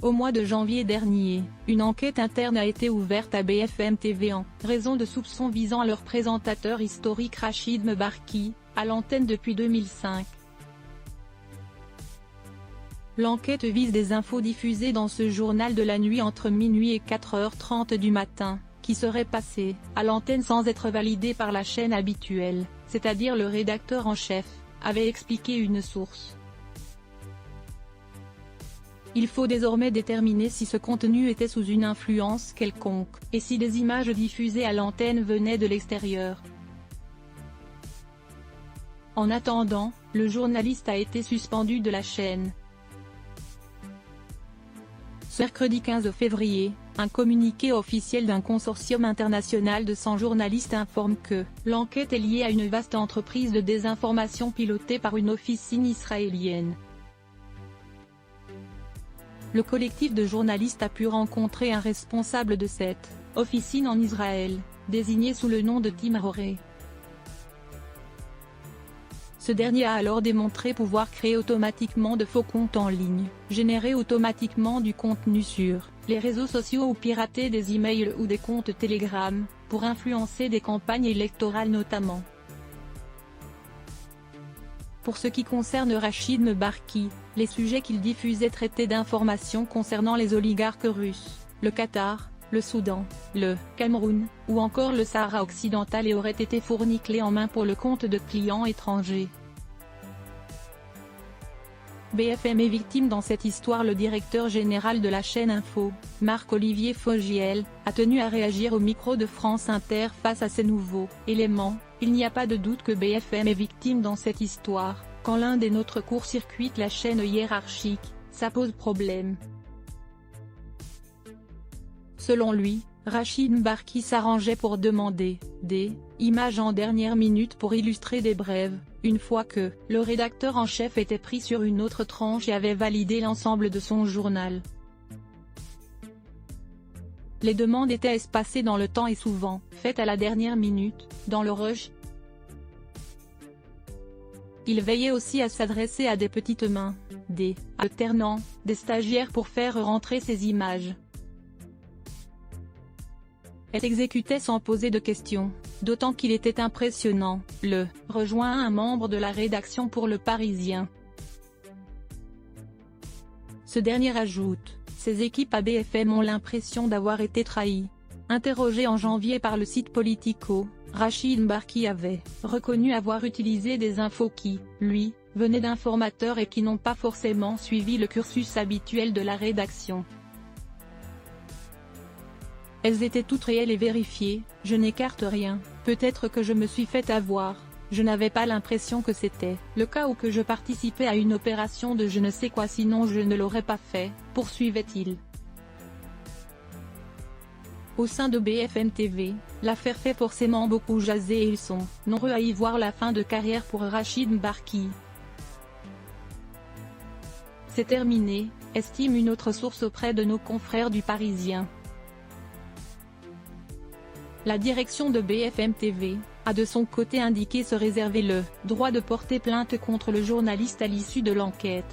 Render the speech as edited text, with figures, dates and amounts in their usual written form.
Au mois de janvier dernier, une enquête interne a été ouverte à BFM TV en raison de soupçons visant leur présentateur historique Rachid Mbarki, à l'antenne depuis 2005. L'enquête vise des infos diffusées dans ce journal de la nuit entre minuit et 4h30 du matin, qui seraient passées à l'antenne sans être validées par la chaîne habituelle, c'est-à-dire le rédacteur en chef, avait expliqué une source. Il faut désormais déterminer si ce contenu était sous une influence quelconque, et si des images diffusées à l'antenne venaient de l'extérieur. En attendant, le journaliste a été suspendu de la chaîne. Ce mercredi 15 février, un communiqué officiel d'un consortium international de 100 journalistes informe que l'enquête est liée à une vaste entreprise de désinformation pilotée par une officine israélienne. Le collectif de journalistes a pu rencontrer un responsable de cette officine en Israël, désigné sous le nom de Tim Roré. Ce dernier a alors démontré pouvoir créer automatiquement de faux comptes en ligne, générer automatiquement du contenu sur les réseaux sociaux ou pirater des emails ou des comptes Telegram, pour influencer des campagnes électorales notamment. Pour ce qui concerne Rachid Mbarki, les sujets qu'il diffusait traitaient d'informations concernant les oligarques russes, le Qatar, le Soudan, le Cameroun, ou encore le Sahara occidental et auraient été fournis clés en main pour le compte de clients étrangers. BFM est victime dans cette histoire. Le directeur général de la chaîne Info, Marc-Olivier Fogiel, a tenu à réagir au micro de France Inter face à ces nouveaux éléments. Il n'y a pas de doute que BFM est victime dans cette histoire. Quand l'un des nôtres court-circuite la chaîne hiérarchique, ça pose problème. Selon lui, Rachid Mbarki s'arrangeait pour demander des images en dernière minute pour illustrer des brèves, une fois que le rédacteur en chef était pris sur une autre tranche et avait validé l'ensemble de son journal. Les demandes étaient espacées dans le temps et souvent faites à la dernière minute, dans le rush. Il veillait aussi à s'adresser à des petites mains, des alternants, des stagiaires pour faire rentrer ces images. Elle exécutait sans poser de questions, d'autant qu'il était impressionnant. Le rejoint un membre de la rédaction pour Le Parisien. Ce dernier ajoute: ses équipes à BFM ont l'impression d'avoir été trahies. Interrogé en janvier par le site Politico, Rachid Mbarki avait reconnu avoir utilisé des infos qui, lui, venaient d'informateurs et qui n'ont pas forcément suivi le cursus habituel de la rédaction. Elles étaient toutes réelles et vérifiées, je n'écarte rien, peut-être que je me suis fait avoir, je n'avais pas l'impression que c'était le cas ou que je participais à une opération de je ne sais quoi, sinon je ne l'aurais pas fait, poursuivait-il. Au sein de BFM TV, l'affaire fait forcément beaucoup jaser et ils sont nombreux à y voir la fin de carrière pour Rachid Mbarki. C'est terminé, estime une autre source auprès de nos confrères du Parisien. La direction de BFM TV a de son côté indiqué se réserver le droit de porter plainte contre le journaliste à l'issue de l'enquête.